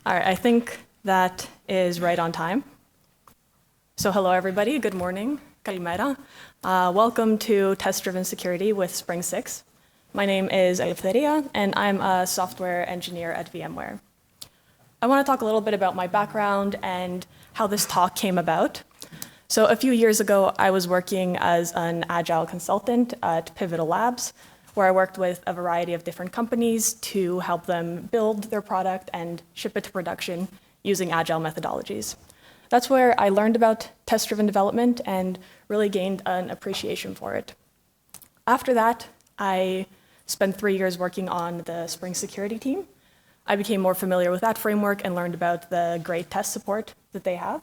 All right, I think that is right on time. So hello, everybody. Good morning. Kalimera. Welcome to Test-Driven Security with Spring 6. My name is Eleftheria, and I'm a software engineer at VMware. I want to talk a little bit about my background and how this talk came about. So a few years ago, I was working as an agile consultant at Pivotal Labs, where I worked with a variety of different companies to help them build their product and ship it to production using agile methodologies. That's where I learned about test-driven development and really gained an appreciation for it. After that, I spent 3 years working on the Spring Security team. I became more familiar with that framework and learned about the great test support that they have.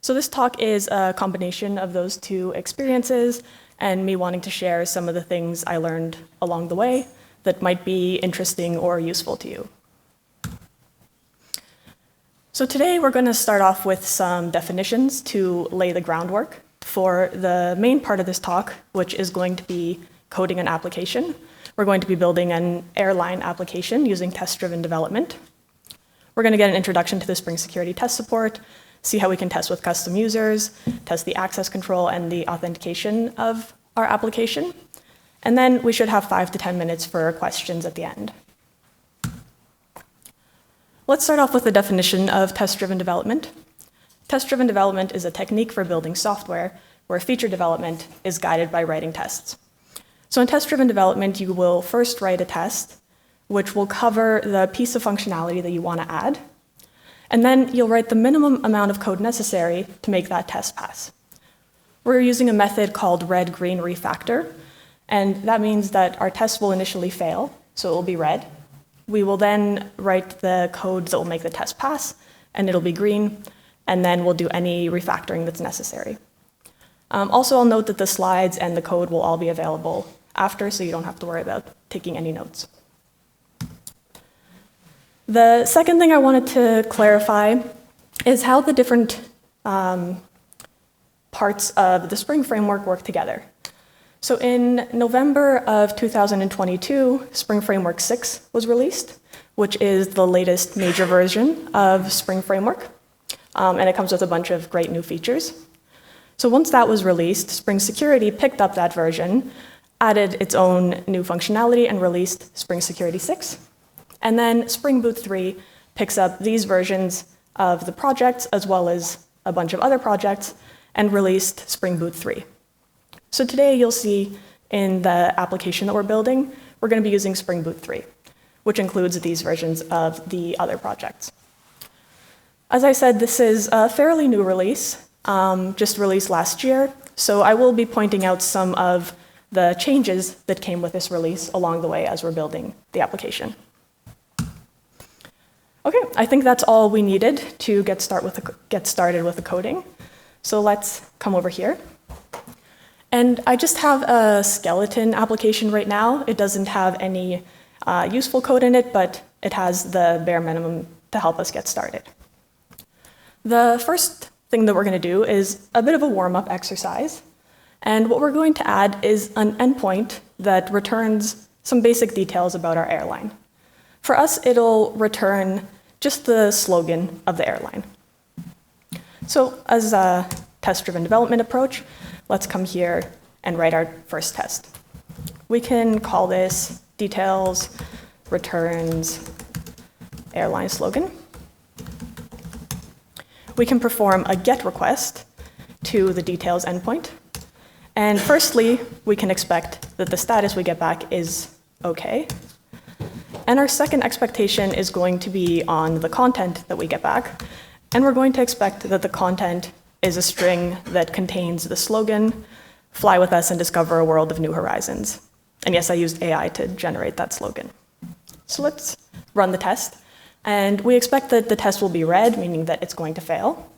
So this talk is a combination of those two experiences and me wanting to share some of the things I learned along the way that might be interesting or useful to you. So today we're going to start off with some definitions to lay the groundwork for the main part of this talk, which is going to be coding an application. We're going to be building an airline application using test-driven development. We're going to get an introduction to the Spring Security test support, see how we can test with custom users, test the access control and the authentication of our application. And then we should have 5 to 10 minutes for questions at the end. Let's start off with the definition of test-driven development. Test-driven development is a technique for building software where feature development is guided by writing tests. So in test-driven development, you will first write a test, which will cover the piece of functionality that you want to add. And then you'll write the minimum amount of code necessary to make that test pass. We're using a method called red-green refactor, and that means that our test will initially fail, so it will be red. We will then write the code that will make the test pass, and it'll be green, and then we'll do any refactoring that's necessary. Also, I'll note that the slides and the code will all be available after, so you don't have to worry about taking any notes. The second thing I wanted to clarify is how the different parts of the Spring Framework work together. So in November of 2022, Spring Framework 6 was released, which is the latest major version of Spring Framework, and it comes with a bunch of great new features. So once that was released, Spring Security picked up that version, added its own new functionality, and released Spring Security 6. And then Spring Boot 3 picks up these versions of the projects as well as a bunch of other projects and released Spring Boot 3. So today you'll see in the application that we're building, we're going to be using Spring Boot 3, which includes these versions of the other projects. As I said, this is a fairly new release, just released last year, so I will be pointing out some of the changes that came with this release along the way as we're building the application. Okay, I think that's all we needed to get started with the coding. So let's come over here. And I just have a skeleton application right now. It doesn't have any useful code in it, but it has the bare minimum to help us get started. The first thing that we're going to do is a bit of a warm-up exercise. And what we're going to add is an endpoint that returns some basic details about our airline. For us, it'll return just the slogan of the airline. So as a test-driven development approach, let's come here and write our first test. We can call this details returns airline slogan. We can perform a GET request to the details endpoint. And firstly, we can expect that the status we get back is OK. And our second expectation is going to be on the content that we get back. And we're going to expect that the content is a string that contains the slogan, "Fly with us and discover a world of new horizons." And yes, I used AI to generate that slogan. So let's run the test. And we expect that the test will be red, meaning that it's going to fail.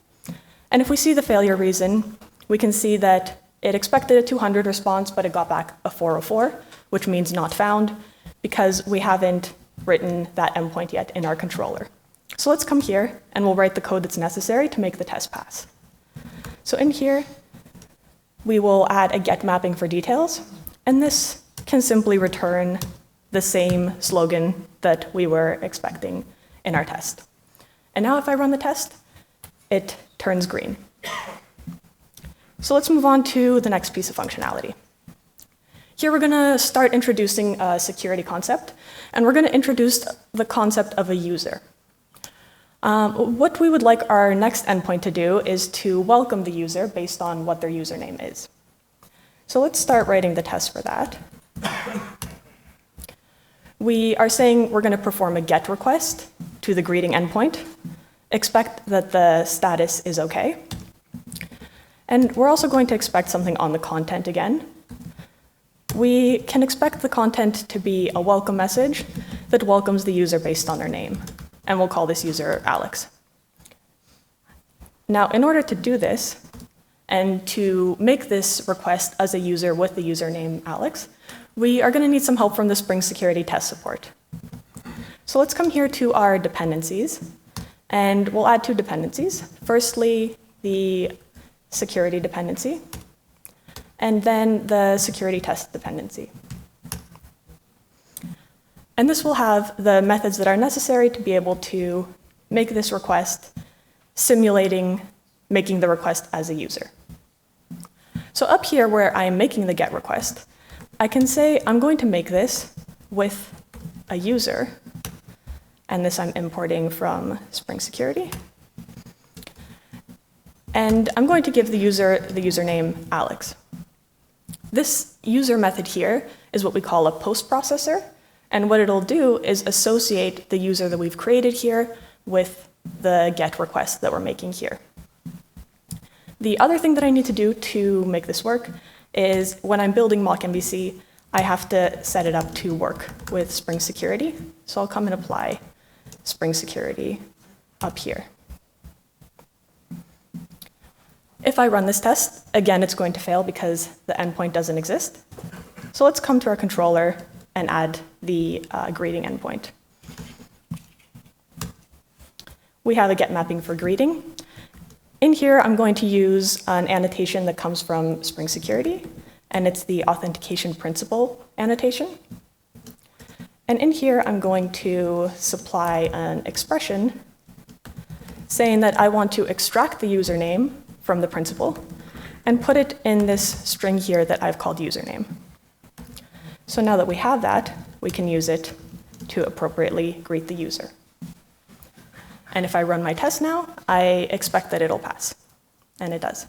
And if we see the failure reason, we can see that it expected a 200 response, but it got back a 404, which means not found, because we haven't written that endpoint yet in our controller. So let's come here, and we'll write the code that's necessary to make the test pass. So in here, we will add a get mapping for details, and this can simply return the same slogan that we were expecting in our test. And now if I run the test, it turns green. So let's move on to the next piece of functionality. Here we're going to start introducing a security concept, and we're going to introduce the concept of a user. What we would like our next endpoint to do is to welcome the user based on what their username is. So let's start writing the test for that. We are saying we're going to perform a GET request to the greeting endpoint, expect that the status is OK, and we're also going to expect something on the content again. We can expect the content to be a welcome message that welcomes the user based on their name, and we'll call this user Alex. Now, in order to do this, and to make this request as a user with the username Alex, we are going to need some help from the Spring Security test support. So let's come here to our dependencies, and we'll add two dependencies. Firstly, the security dependency, and then the security test dependency. And this will have the methods that are necessary to be able to make this request, simulating making the request as a user. So up here where I'm making the GET request, I can say I'm going to make this with a user, and this I'm importing from Spring Security. And I'm going to give the user the username Alex. This user method here is what we call a post processor, and what it'll do is associate the user that we've created here with the GET request that we're making here. The other thing that I need to do to make this work is when I'm building mock MVC, I have to set it up to work with Spring Security. So I'll come and apply Spring Security up here. If I run this test, again, it's going to fail because the endpoint doesn't exist. So let's come to our controller and add the greeting endpoint. We have a get mapping for greeting. In here, I'm going to use an annotation that comes from Spring Security, and it's the authentication principle annotation. And in here, I'm going to supply an expression saying that I want to extract the username from the principal and put it in this string here that I've called username. So now that we have that, we can use it to appropriately greet the user. And if I run my test now, I expect that it'll pass, and it does.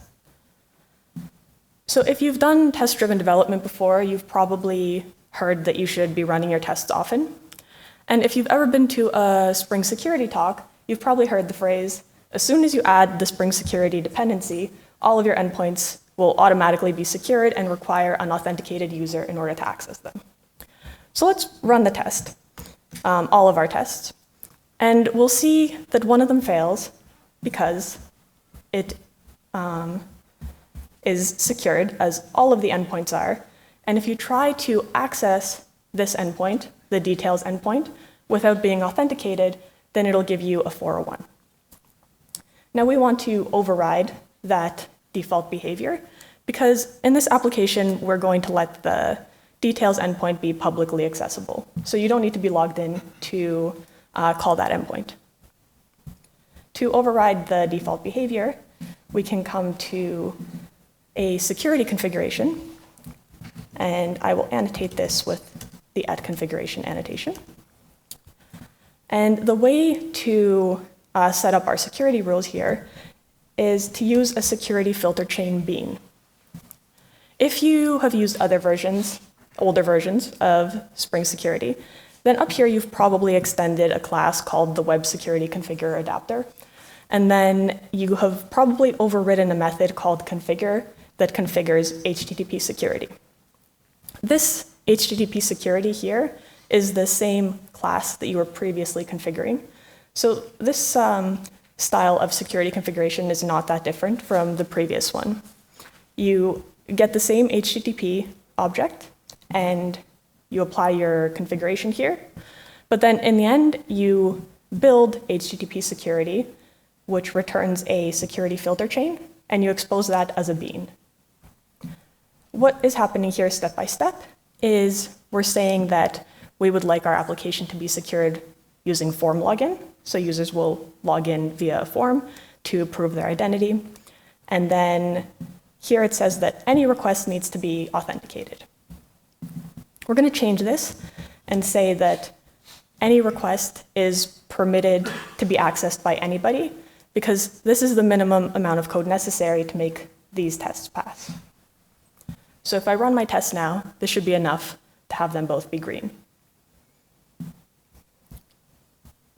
So if you've done test-driven development before, you've probably heard that you should be running your tests often. And if you've ever been to a Spring Security talk, you've probably heard the phrase, as soon as you add the Spring Security dependency, all of your endpoints will automatically be secured and require an authenticated user in order to access them. So let's run the test, all of our tests. And we'll see that one of them fails because it is secured, as all of the endpoints are. And if you try to access this endpoint, the details endpoint, without being authenticated, then it'll give you a 401. Now we want to override that default behavior because in this application, we're going to let the details endpoint be publicly accessible. So you don't need to be logged in to call that endpoint. To override the default behavior, we can come to a security configuration, and I will annotate this with the @configuration annotation. And the way to set up our security rules here is to use a security filter chain bean. If you have used other versions, older versions of Spring Security, then up here you've probably extended a class called the Web Security Configure Adapter. And then you have probably overridden a method called configure that configures HTTP security. This HTTP security here is the same class that you were previously configuring. So this style of security configuration is not that different from the previous one. You get the same HTTP object, and you apply your configuration here. But then in the end, you build HTTP security, which returns a security filter chain, and you expose that as a bean. What is happening here step by step is we're saying that we would like our application to be secured using form login. So users will log in via a form to prove their identity. And then here it says that any request needs to be authenticated. We're going to change this and say that any request is permitted to be accessed by anybody, because this is the minimum amount of code necessary to make these tests pass. So if I run my test now, this should be enough to have them both be green.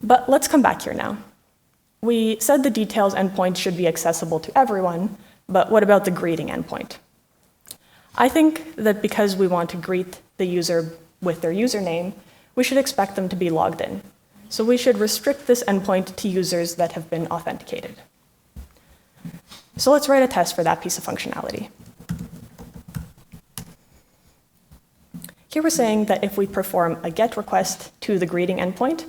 But let's come back here now. We said the details endpoint should be accessible to everyone, but what about the greeting endpoint? I think that because we want to greet the user with their username, we should expect them to be logged in. So we should restrict this endpoint to users that have been authenticated. So let's write a test for that piece of functionality. Here we're saying that if we perform a GET request to the greeting endpoint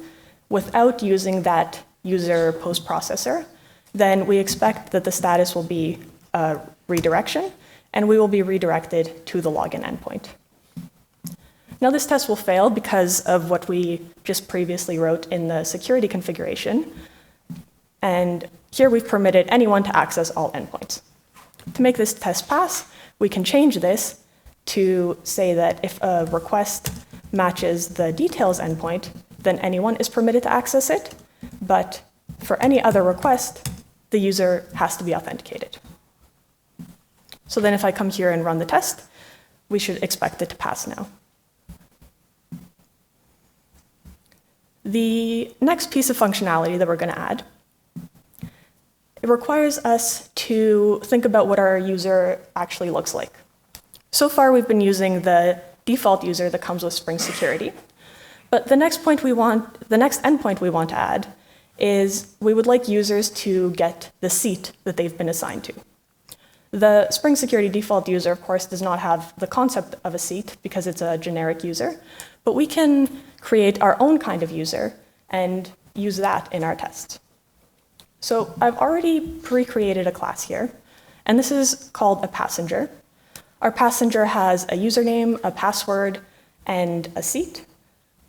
without using that user post processor, then we expect that the status will be a redirection, and we will be redirected to the login endpoint. Now this test will fail because of what we just previously wrote in the security configuration. And here we've permitted anyone to access all endpoints. To make this test pass, we can change this to say that if a request matches the details endpoint, then anyone is permitted to access it. But for any other request, the user has to be authenticated. So then if I come here and run the test, we should expect it to pass now. The next piece of functionality that we're going to add, it requires us to think about what our user actually looks like. So far, we've been using the default user that comes with Spring Security. But the next endpoint we want to add is we would like users to get the seat that they've been assigned to. The Spring Security default user, of course, does not have the concept of a seat because it's a generic user, but we can create our own kind of user and use that in our tests. So I've already pre-created a class here, and this is called a passenger. Our passenger has a username, a password, and a seat,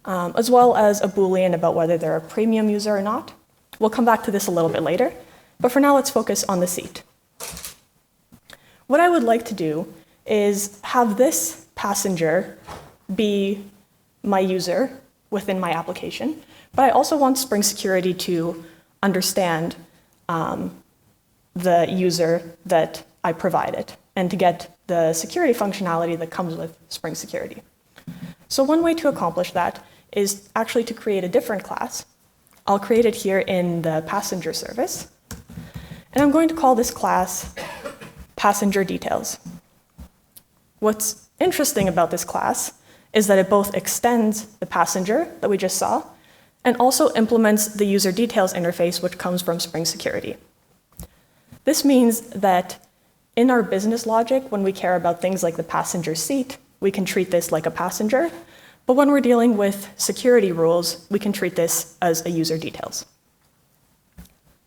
as well as a Boolean about whether they're a premium user or not. We'll come back to this a little bit later, but for now let's focus on the seat. What I would like to do is have this passenger be my user within my application, but I also want Spring Security to understand the user that I provided and to get the security functionality that comes with Spring Security. So one way to accomplish that is actually to create a different class. I'll create it here in the passenger service, and I'm going to call this class passenger details. What's interesting about this class is that it both extends the passenger that we just saw and also implements the user details interface which comes from Spring Security. This means that in our business logic, when we care about things like the passenger seat, we can treat this like a passenger, but when we're dealing with security rules, we can treat this as a user details.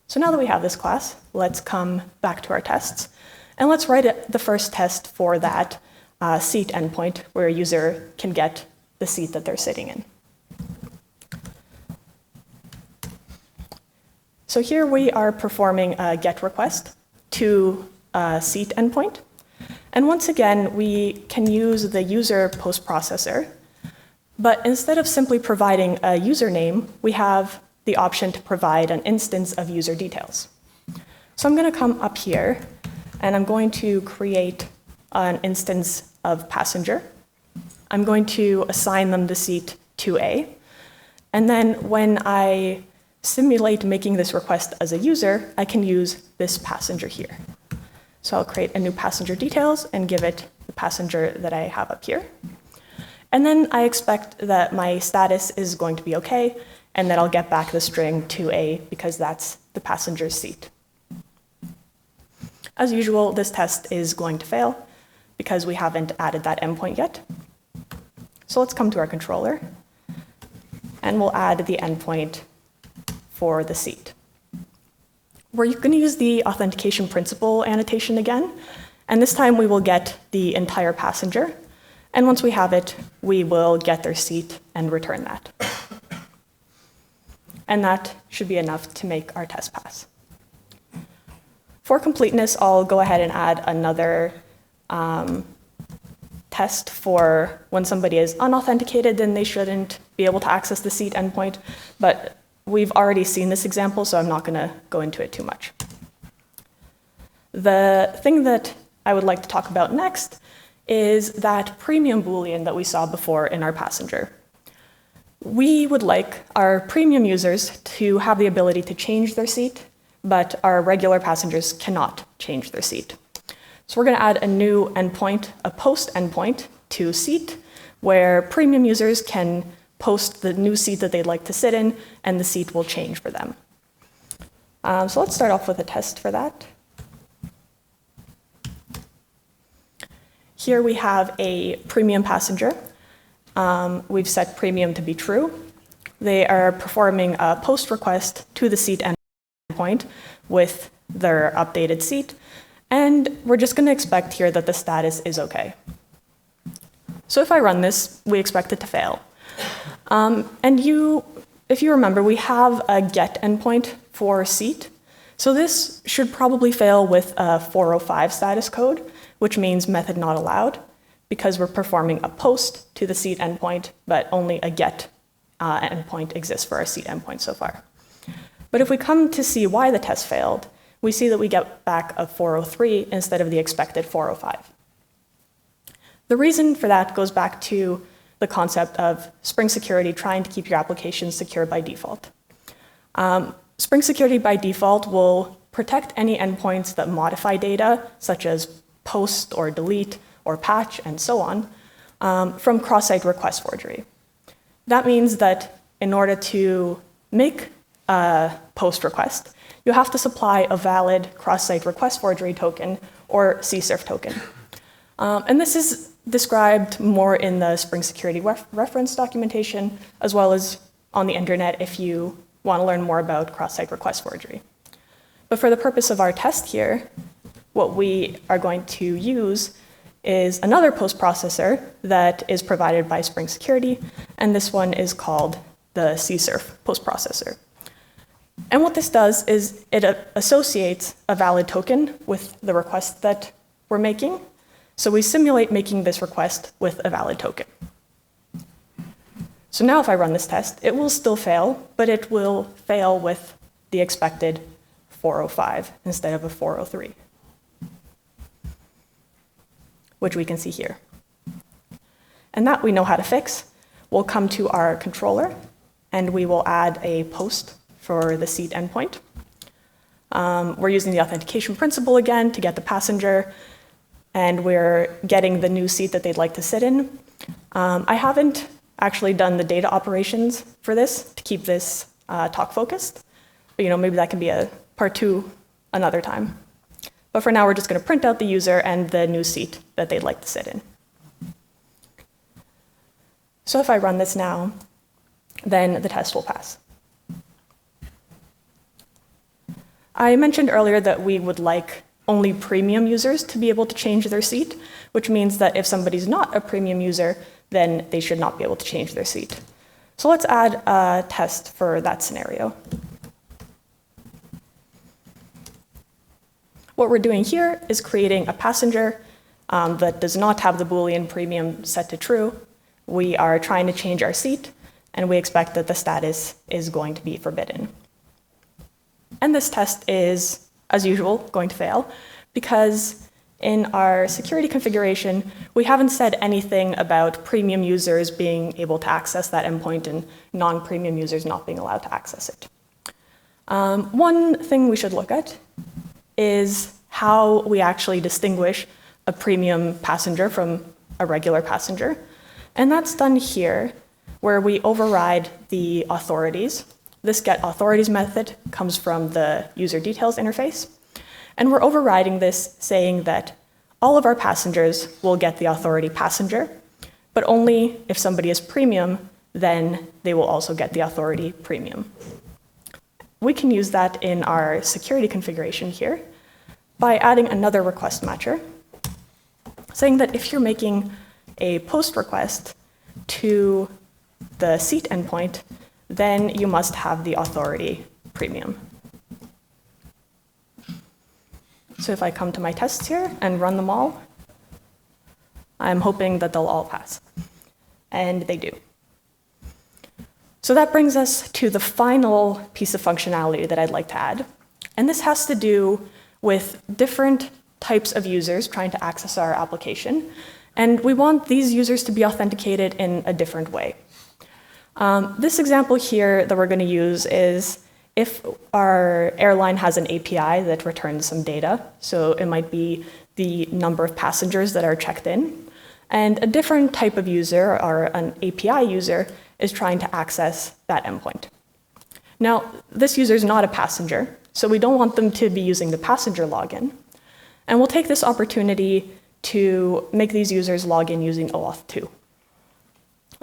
So now that we have this class, let's come back to our tests, and let's write the first test for that seat endpoint where a user can get the seat that they're sitting in. So here we are performing a GET request to a seat endpoint. And once again, we can use the user post processor, but instead of simply providing a username, we have the option to provide an instance of user details. So I'm going to come up here, and I'm going to create an instance of passenger. I'm going to assign them the seat 2A. And then when I simulate making this request as a user, I can use this passenger here. So I'll create a new passenger details and give it the passenger that I have up here. And then I expect that my status is going to be okay, and that I'll get back the string 2A because that's the passenger's seat. As usual, this test is going to fail because we haven't added that endpoint yet. So let's come to our controller, and we'll add the endpoint for the seat. We're going to use the authentication principal annotation again, and this time we will get the entire passenger, and once we have it, we will get their seat and return that. and that should be enough to make our test pass. For completeness, I'll go ahead and add another test for when somebody is unauthenticated, then they shouldn't be able to access the seat endpoint, but we've already seen this example, so I'm not going to go into it too much. The thing that I would like to talk about next is that premium Boolean that we saw before in our passenger. We would like our premium users to have the ability to change their seat, but our regular passengers cannot change their seat. So we're going to add a new endpoint, a post endpoint to seat, where premium users can post the new seat that they'd like to sit in, and the seat will change for them. So let's start off with a test for that. Here we have a premium passenger. We've set premium to be true. They are performing a post request to the seat endpoint with their updated seat, and we're just going to expect here that the status is okay. So if I run this, we expect it to fail. If you remember, we have a get endpoint for seat. So this should probably fail with a 405 status code, which means method not allowed, because we're performing a post to the seat endpoint, but only a get endpoint exists for our seat endpoint so far. But if we come to see why the test failed, we see that we get back a 403 instead of the expected 405. The reason for that goes back to the concept of Spring Security trying to keep your application secure by default. Spring Security by default will protect any endpoints that modify data, such as post or delete or patch and so on, from cross-site request forgery. That means that in order to make a post request, you have to supply a valid cross-site request forgery token or CSRF token. And this is described more in the Spring Security reference documentation, as well as on the internet if you want to learn more about cross-site request forgery. But for the purpose of our test here, what we are going to use is another post processor that is provided by Spring Security, and this one is called the CSRF post processor. And what this does is it associates a valid token with the request that we're making. So we simulate making this request with a valid token. So now if I run this test, it will still fail, but it will fail with the expected 405 instead of a 403, which we can see here. And that we know how to fix. We'll come to our controller, and we will add a post for the seat endpoint. We're using the authentication principle again to get the passenger, and we're getting the new seat that they'd like to sit in. I haven't actually done the data operations for this to keep this talk focused, but maybe that can be a part 2 another time. But for now, we're just going to print out the user and the new seat that they'd like to sit in. So if I run this now, then the test will pass. I mentioned earlier that we would like only premium users to be able to change their seat, which means that if somebody's not a premium user, then they should not be able to change their seat. So let's add a test for that scenario. What we're doing here is creating a passenger that does not have the Boolean premium set to true. We are trying to change our seat, and we expect that the status is going to be forbidden. And this test is, as usual, going to fail, because in our security configuration, we haven't said anything about premium users being able to access that endpoint and non-premium users not being allowed to access it. One thing we should look at is how we actually distinguish a premium passenger from a regular passenger. And that's done here, where we override the authorities. This getAuthorities method comes from the user details interface. And we're overriding this, saying that all of our passengers will get the authority passenger, but only if somebody is premium, then they will also get the authority premium. We can use that in our security configuration here by adding another request matcher, saying that if you're making a post request to the seat endpoint, then you must have the authority premium. So if I come to my tests here and run them all, I'm hoping that they'll all pass. And they do. So that brings us to the final piece of functionality that I'd like to add. And this has to do with different types of users trying to access our application. And we want these users to be authenticated in a different way. This example here that we're going to use is if our airline has an API that returns some data, so it might be the number of passengers that are checked in, and a different type of user, or an API user, is trying to access that endpoint. Now, this user is not a passenger, so we don't want them to be using the passenger login. And we'll take this opportunity to make these users log in using OAuth 2.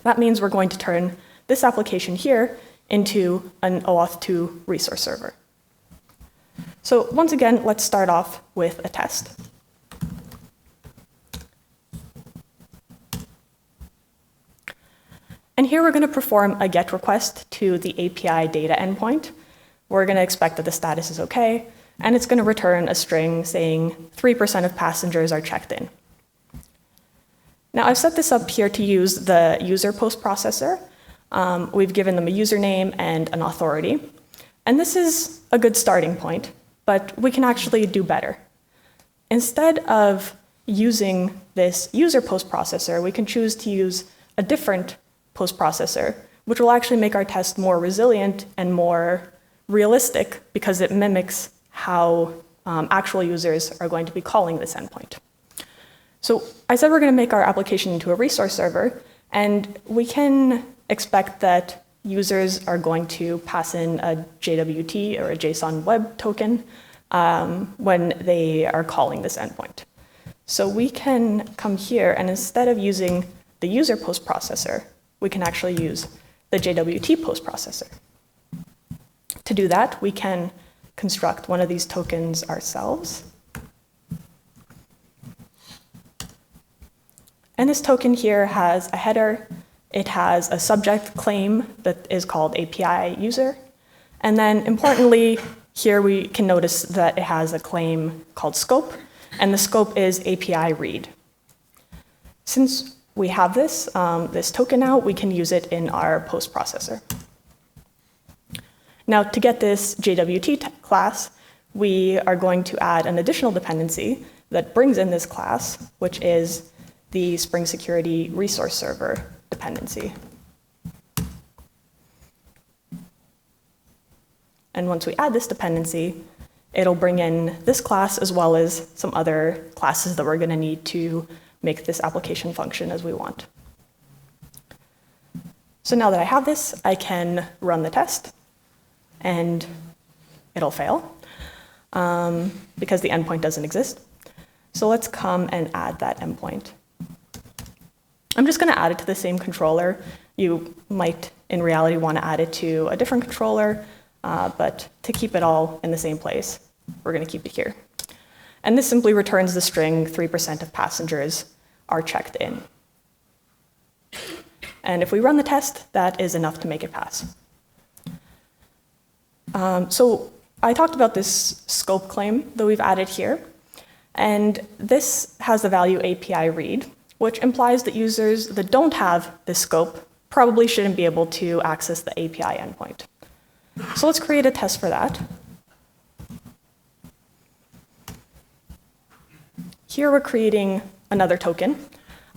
That means we're going to turn this application here into an OAuth 2 resource server. So once again, let's start off with a test. And here we're going to perform a GET request to the API data endpoint. We're going to expect that the status is OK, and it's going to return a string saying 3% of passengers are checked in. Now, I've set this up here to use the user post processor. We've given them a username and an authority. And this is a good starting point, but we can actually do better. Instead of using this user post processor, we can choose to use a different post processor, which will actually make our test more resilient and more realistic because it mimics how actual users are going to be calling this endpoint. So I said we're going to make our application into a resource server, and we can expect that users are going to pass in a JWT or a JSON web token when they are calling this endpoint. So we can come here, and instead of using the user post processor, we can actually use the JWT post processor. To do that, we can construct one of these tokens ourselves. And this token here has a header. It has a subject claim that is called API user. And then importantly, here we can notice that it has a claim called scope, and the scope is API read. Since we have this token now, we can use it in our post processor. Now, to get this JWT class, we are going to add an additional dependency that brings in this class, which is the Spring Security resource server dependency. And once we add this dependency, it'll bring in this class as well as some other classes that we're going to need to make this application function as we want. So now that I have this, I can run the test, and it'll fail because the endpoint doesn't exist. So let's come and add that endpoint. I'm just going to add it to the same controller. You might, in reality, want to add it to a different controller, but to keep it all in the same place, we're going to keep it here. And this simply returns the string 3% of passengers are checked in. And if we run the test, that is enough to make it pass. So I talked about this scope claim that we've added here. And this has the value API read, which implies that users that don't have this scope probably shouldn't be able to access the API endpoint. So let's create a test for that. Here we're creating another token.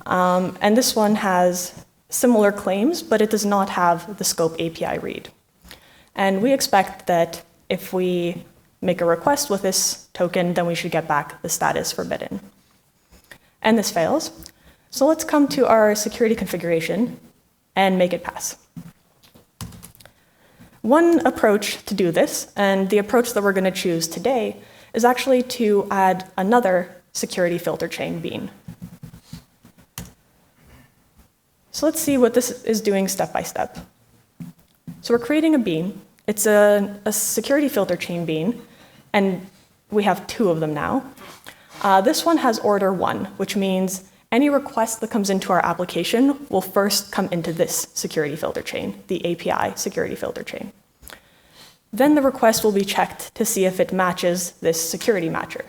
And this one has similar claims, but it does not have the scope API read. And we expect that if we make a request with this token, then we should get back the status forbidden. And this fails. So let's come to our security configuration and make it pass. One approach to do this, and the approach that we're going to choose today, is actually to add another security filter chain bean. So let's see what this is doing step by step. So we're creating a bean. It's a security filter chain bean, and we have two of them now. This one has order 1, which means any request that comes into our application will first come into this security filter chain, the API security filter chain. Then the request will be checked to see if it matches this security matcher.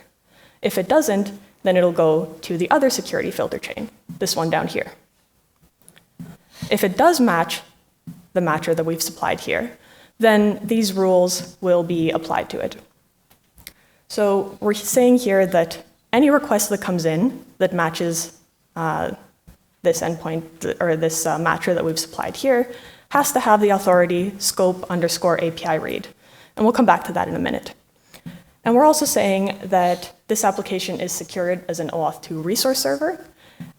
If it doesn't, then it'll go to the other security filter chain, this one down here. If it does match the matcher that we've supplied here, then these rules will be applied to it. So we're saying here that any request that comes in that matches this endpoint or this matcher that we've supplied here has to have the authority scope_API read. And we'll come back to that in a minute. And we're also saying that this application is secured as an OAuth 2 resource server,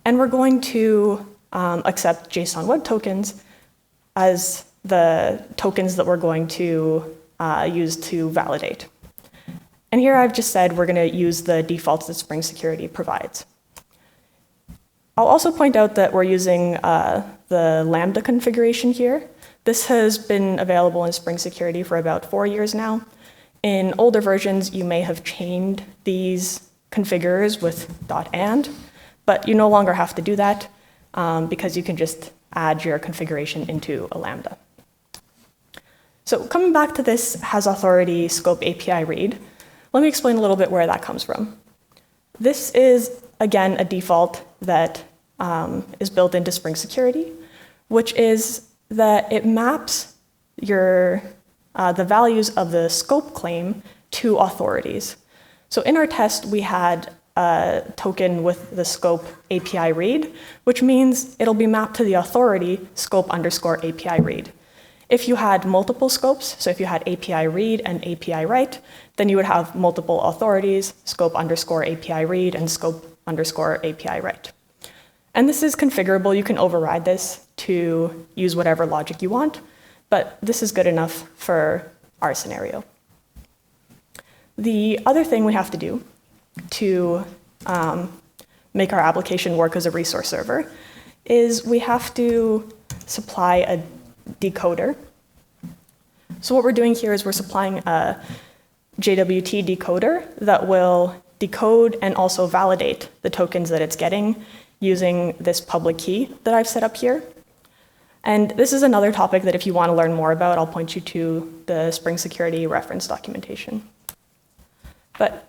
and we're going to accept JSON Web Tokens as the tokens that we're going to use to validate. And here I've just said we're going to use the defaults that Spring Security provides. I'll also point out that we're using the Lambda configuration here. This has been available in Spring Security for about 4 years now. In older versions, you may have chained these configurers with .and, but you no longer have to do that because you can just add your configuration into a Lambda. So coming back to this has authority scope API read, let me explain a little bit where that comes from. This is, again, a default that is built into Spring Security, which is that it maps the values of the scope claim to authorities. So in our test, we had a token with the scope API read, which means it'll be mapped to the authority scope_API read. If you had multiple scopes, so if you had API read and API write, then you would have multiple authorities, scope_API read and scope_API write. And this is configurable. You can override this to use whatever logic you want, but this is good enough for our scenario. The other thing we have to do to make our application work as a resource server is we have to supply a decoder. So what we're doing here is we're supplying a JWT decoder that will decode and also validate the tokens that it's getting using this public key that I've set up here. And this is another topic that if you want to learn more about, I'll point you to the Spring Security reference documentation. But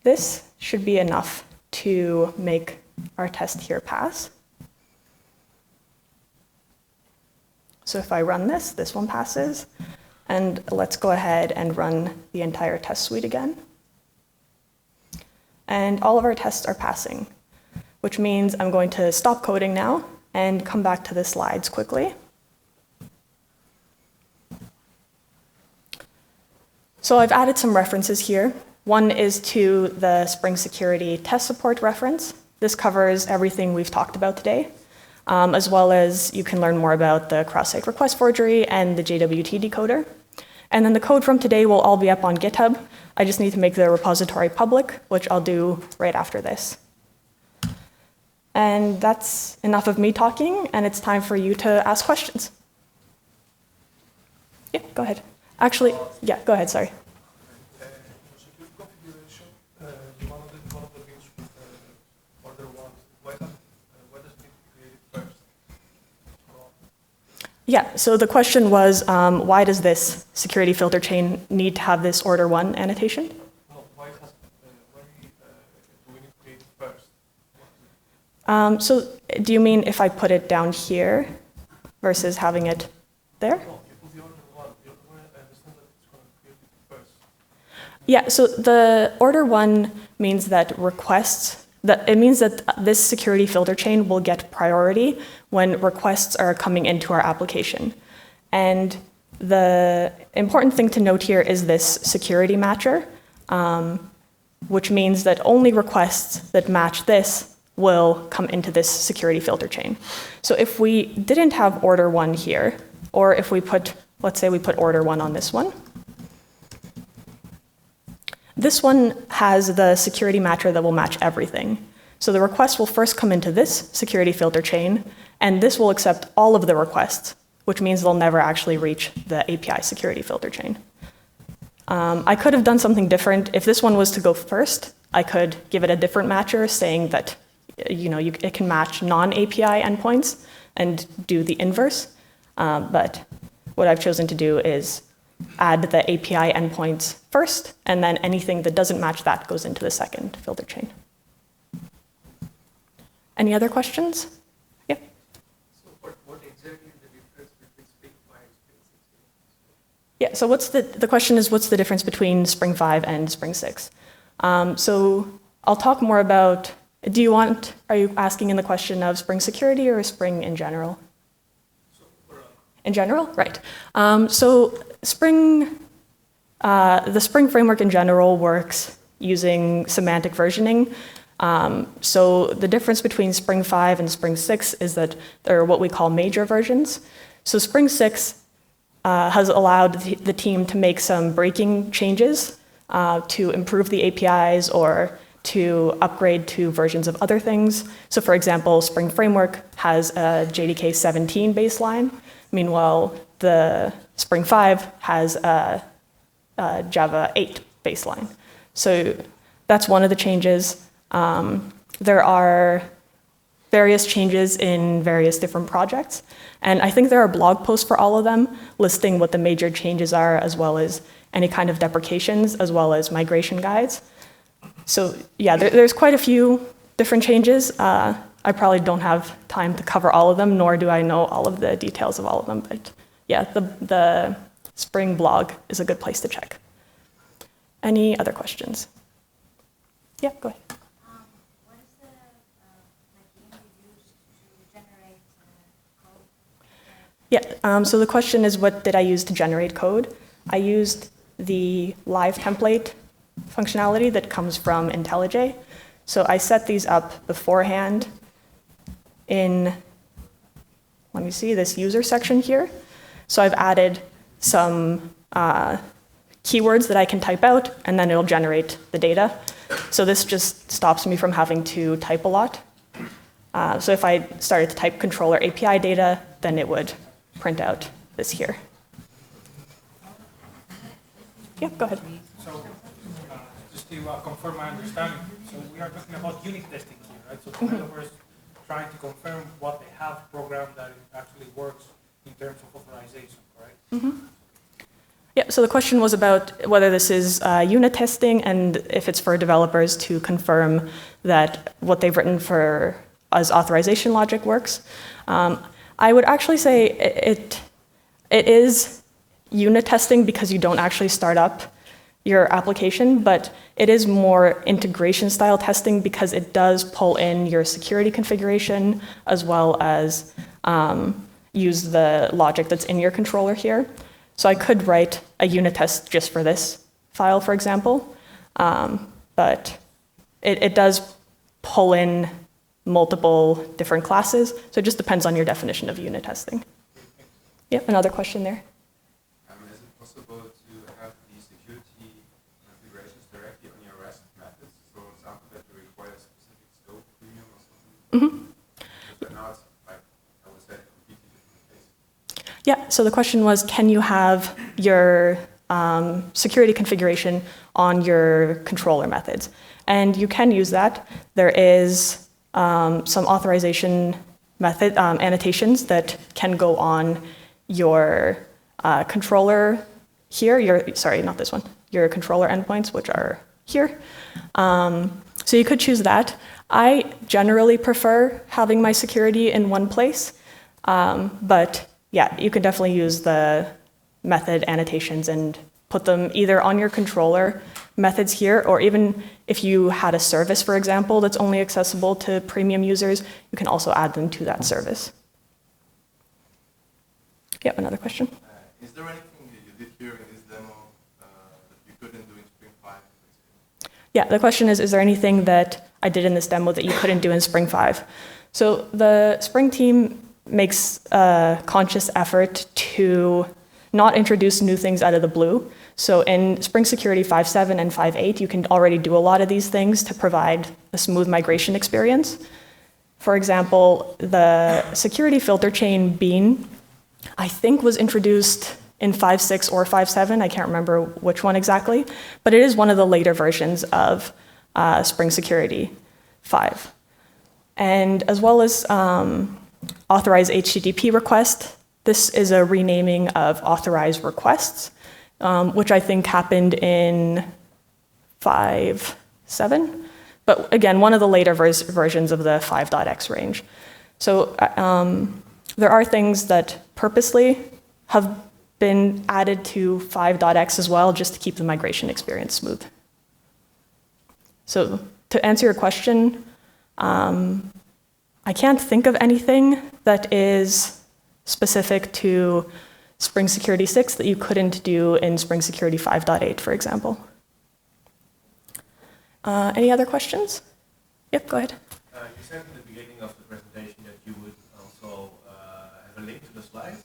this should be enough to make our test here pass. So if I run this, this one passes. And let's go ahead and run the entire test suite again. And all of our tests are passing, which means I'm going to stop coding now and come back to the slides quickly. So I've added some references here. One is to the Spring Security test support reference. This covers everything we've talked about today, as well as you can learn more about the cross-site request forgery and the JWT decoder. And then the code from today will all be up on GitHub. I just need to make the repository public, which I'll do right after this. And that's enough of me talking, and it's time for you to ask questions. Yeah, go ahead. Actually, yeah, go ahead, sorry. Security configuration, one of the things with order one, why does it need to be created first? Yeah, so the question was, why does this security filter chain need to have this order one annotation? No, why do we need to create it first? So do you mean if I put it down here versus having it there? No, you put the order one. The order one, I understand that it's going to create it first. Yeah, so the order one means that it means that this security filter chain will get priority when requests are coming into our application. And the important thing to note here is this security matcher, which means that only requests that match this will come into this security filter chain. So if we didn't have order one here, or if we put, let's say we put order one on this one, this one has the security matcher that will match everything. So the request will first come into this security filter chain, and this will accept all of the requests, which means they'll never actually reach the API security filter chain. I could have done something different. If this one was to go first, I could give it a different matcher saying that it can match non-API endpoints and do the inverse. But what I've chosen to do is add the API endpoints first, and then anything that doesn't match that goes into the second filter chain. Any other questions? Yeah. So what exactly is the difference between Spring 5 and Spring 6? Yeah, so the question is, what's the difference between Spring 5 and Spring 6? So I'll talk more about, are you asking in the question of Spring Security or Spring in general? In general, right. So the Spring framework in general works using semantic versioning. So the difference between Spring 5 and Spring 6 is that they're what we call major versions. So Spring 6 has allowed the team to make some breaking changes to improve the APIs or to upgrade to versions of other things. So for example, Spring Framework has a JDK 17 baseline. Meanwhile, the Spring 5 has a Java 8 baseline. So that's one of the changes. There are various changes in various different projects. And I think there are blog posts for all of them listing what the major changes are, as well as any kind of deprecations, as well as migration guides. So yeah, there's quite a few different changes. I probably don't have time to cover all of them, nor do I know all of the details of all of them. But yeah, the Spring blog is a good place to check. Any other questions? Yeah, go ahead. What is the plugin you used to generate code? Yeah, so the question is, what did I use to generate code? I used the live template functionality that comes from IntelliJ. So I set these up beforehand in, let me see, this user section here. So I've added some keywords that I can type out, and then it'll generate the data. So this just stops me from having to type a lot. So if I started to type controller API data, then it would print out this here. Yeah, go ahead. So just to confirm my understanding, so we are talking about unit testing here, right? So developers trying to confirm what they have programmed that it actually works in terms of authorization, correct? Yeah, so the question was about whether this is unit testing and if it's for developers to confirm that what they've written for as authorization logic works. I would actually say it is unit testing because you don't actually start up your application, but it is more integration style testing because it does pull in your security configuration as well as use the logic that's in your controller here. So I could write a unit test just for this file, for example, but it does pull in multiple different classes, so it just depends on your definition of unit testing. Yep, another question there. Is it possible to have the security configurations directly on your REST methods? For example, that you require a specific scope premium or something? But now it's, like, I would say, a completely different place. Yeah, so the question was, can you have your security configuration on your controller methods? And you can use that. There is some authorization method annotations that can go on your controller here, sorry, not this one, your controller endpoints, which are here. So you could choose that. I generally prefer having my security in one place, but yeah, you can definitely use the method annotations and put them either on your controller methods here, or even if you had a service, for example, that's only accessible to premium users, you can also add them to that service. Yep, another question. Is there anything that you did here in this demo that you couldn't do in Spring 5? Yeah, the question is there anything that I did in this demo that you couldn't do in Spring 5? So the Spring team makes a conscious effort to not introduce new things out of the blue. So in Spring Security 5.7 and 5.8, you can already do a lot of these things to provide a smooth migration experience. For example, the security filter chain bean, I think was introduced in 5.6 or 5.7, I can't remember which one exactly, but it is one of the later versions of Spring Security 5. And as well as authorize HTTP request, this is a renaming of authorized requests, which I think happened in 5.7. But again, one of the later versions of the 5.x range. So there are things that purposely have been added to 5.x as well, just to keep the migration experience smooth. So to answer your question, I can't think of anything that is specific to Spring Security 6 that you couldn't do in Spring Security 5.8, for example. Any other questions? Yep, go ahead. You said in the beginning of the presentation that you would also have a link to the slides. Is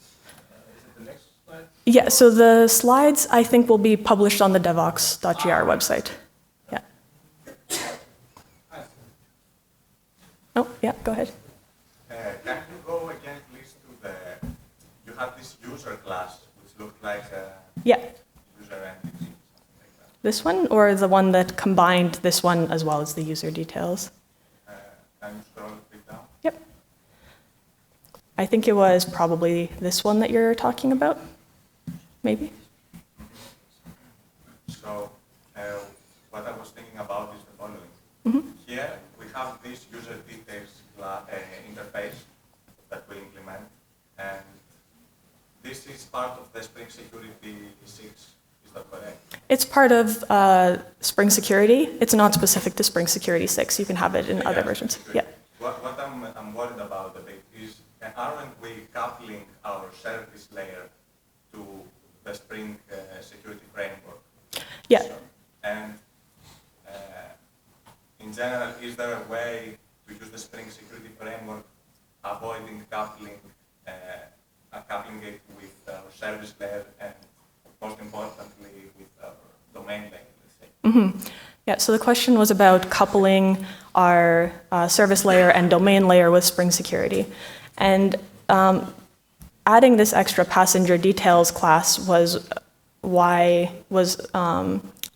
it the next slide? Yeah, so the slides, I think, will be published on the devox.gr website. Yeah. Oh, yeah, go ahead. Can you go again, please, to the... You have this user class, which looked like a Yeah. user entity, something like that. This one, or the one that combined this one as well as the user details? Can you scroll a bit down? Yep. I think it was probably this one that you're talking about, maybe? So, what I was thinking about is the following. Mm-hmm. Here, we have this user details interface that we implement, and this is part of the Spring Security 6, is that correct? It's part of Spring Security. It's not specific to Spring Security 6. You can have it in other versions. Yeah. What I'm worried about a bit is, aren't we coupling our service layer to the Spring Security Framework? Yeah. So, and in general, is there a way to use the Spring Security Framework, avoiding coupling it with our service layer and, most importantly, with our domain layer, let's say? Mm-hmm. Yeah, so the question was about coupling our service layer and domain layer with Spring Security. And adding this extra passenger details class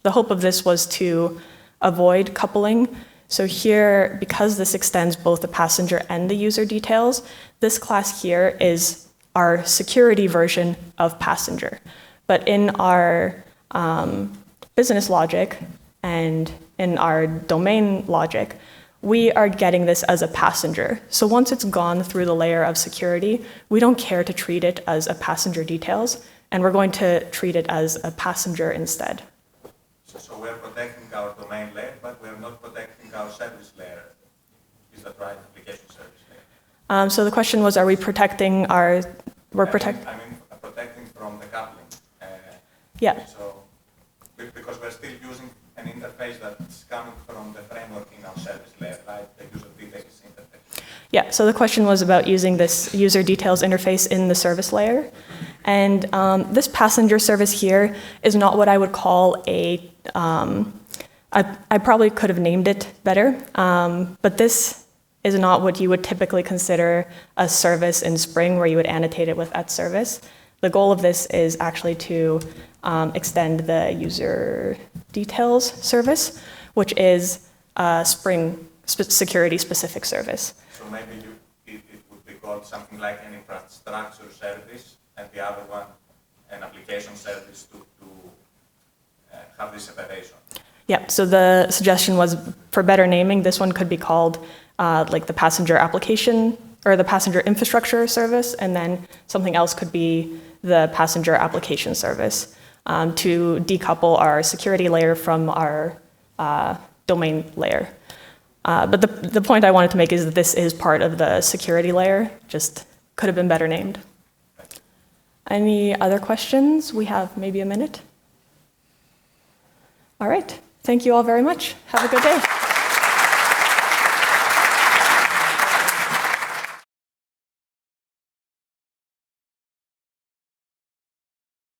the hope of this was to avoid coupling. So here, because this extends both the passenger and the user details, this class here is our security version of passenger. But in our business logic and in our domain logic, we are getting this as a passenger. So once it's gone through the layer of security, we don't care to treat it as a passenger details, and we're going to treat it as a passenger instead. So we're protecting our domain layer, but we're not protecting our service layer. Is that right? Application service layer. So the question was, are we protecting our... protecting from the coupling. Yeah. So, because we're still using an interface that's coming from the framework in our service layer, right? The user details interface. Yeah, so the question was about using this user details interface in the service layer. And this passenger service here is not what I would call I probably could have named it better, but this is not what you would typically consider a service in Spring where you would annotate it with @service. The goal of this is actually to extend the user details service, which is a Spring security specific service. So maybe it would be called something like an infrastructure service, and the other one an application service to have this separation. Yeah, so the suggestion was for better naming, this one could be called like the passenger application or the passenger infrastructure service, and then something else could be the passenger application service to decouple our security layer from our domain layer. But the point I wanted to make is that this is part of the security layer, just could have been better named. Any other questions? We have maybe a minute. All right. Thank you all very much. Have a good day.